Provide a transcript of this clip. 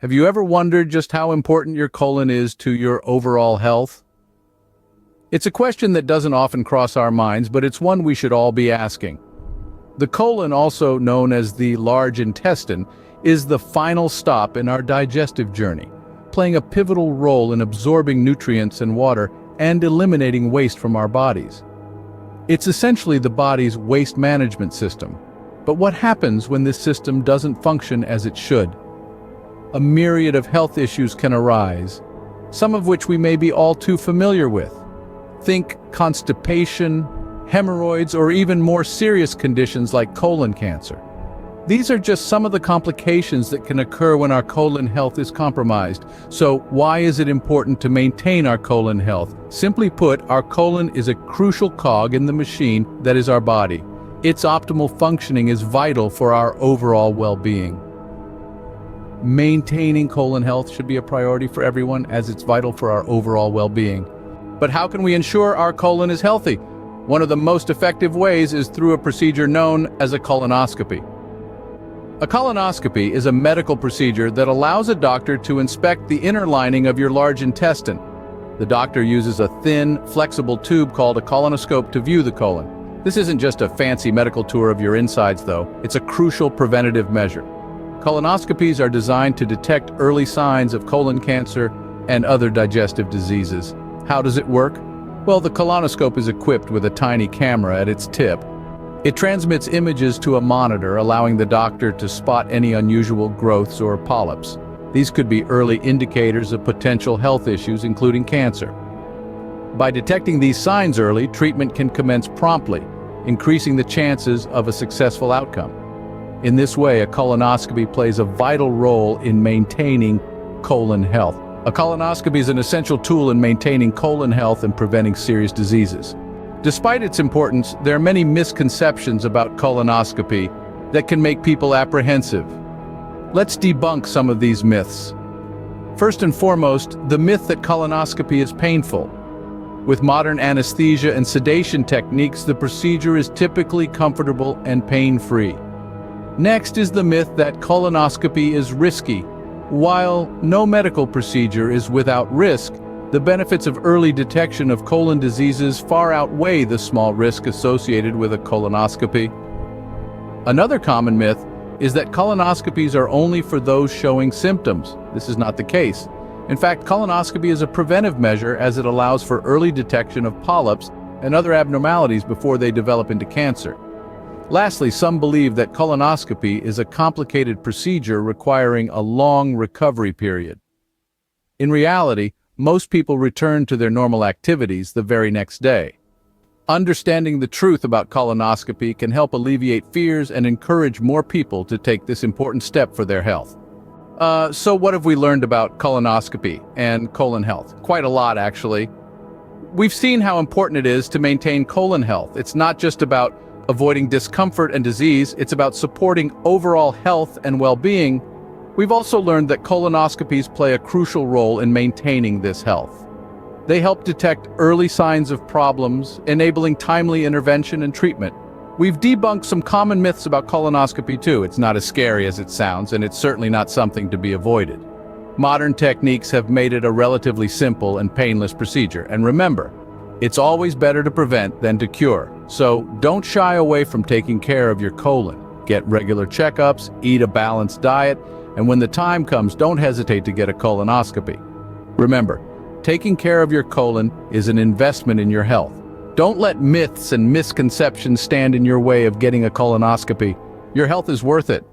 Have you ever wondered just how important your colon is to your overall health? It's a question that doesn't often cross our minds, but it's one we should all be asking. The colon, also known as the large intestine, is the final stop in our digestive journey, playing a pivotal role in absorbing nutrients and water and eliminating waste from our bodies. It's essentially the body's waste management system. But what happens when this system doesn't function as it should? A myriad of health issues can arise, some of which we may be all too familiar with. Think constipation, hemorrhoids, or even more serious conditions like colon cancer. These are just some of the complications that can occur when our colon health is compromised. So why is it important to maintain our colon health? Simply put, our colon is a crucial cog in the machine that is our body. Its optimal functioning is vital for our overall well-being. Maintaining colon health should be a priority for everyone, as it's vital for our overall well-being. But how can we ensure our colon is healthy? One of the most effective ways is through a procedure known as a colonoscopy. A colonoscopy is a medical procedure that allows a doctor to inspect the inner lining of your large intestine. The doctor uses a thin, flexible tube called a colonoscope to view the colon. This isn't just a fancy medical tour of your insides, though. It's a crucial preventative measure. Colonoscopies are designed to detect early signs of colon cancer and other digestive diseases. How does it work? Well, the colonoscope is equipped with a tiny camera at its tip. It transmits images to a monitor, allowing the doctor to spot any unusual growths or polyps. These could be early indicators of potential health issues, including cancer. By detecting these signs early, treatment can commence promptly, increasing the chances of a successful outcome. In this way, a colonoscopy plays a vital role in maintaining colon health. A colonoscopy is an essential tool in maintaining colon health and preventing serious diseases. Despite its importance, there are many misconceptions about colonoscopy that can make people apprehensive. Let's debunk some of these myths. First and foremost, the myth that colonoscopy is painful. With modern anesthesia and sedation techniques, the procedure is typically comfortable and pain-free. Next is the myth that colonoscopy is risky. While no medical procedure is without risk, the benefits of early detection of colon diseases far outweigh the small risk associated with a colonoscopy. Another common myth is that colonoscopies are only for those showing symptoms. This is not the case. In fact, colonoscopy is a preventive measure, as it allows for early detection of polyps and other abnormalities before they develop into cancer. Lastly, some believe that colonoscopy is a complicated procedure requiring a long recovery period. In reality, most people return to their normal activities the very next day. Understanding the truth about colonoscopy can help alleviate fears and encourage more people to take this important step for their health. So what have we learned about colonoscopy and colon health? Quite a lot, actually. We've seen how important it is to maintain colon health. It's not just about avoiding discomfort and disease, it's about supporting overall health and well-being. We've also learned that colonoscopies play a crucial role in maintaining this health. They help detect early signs of problems, enabling timely intervention and treatment. We've debunked some common myths about colonoscopy too. It's not as scary as it sounds, and it's certainly not something to be avoided. Modern techniques have made it a relatively simple and painless procedure. And remember, it's always better to prevent than to cure. So don't shy away from taking care of your colon. Get regular checkups, eat a balanced diet, and when the time comes, don't hesitate to get a colonoscopy. Remember, taking care of your colon is an investment in your health. Don't let myths and misconceptions stand in your way of getting a colonoscopy. Your health is worth it.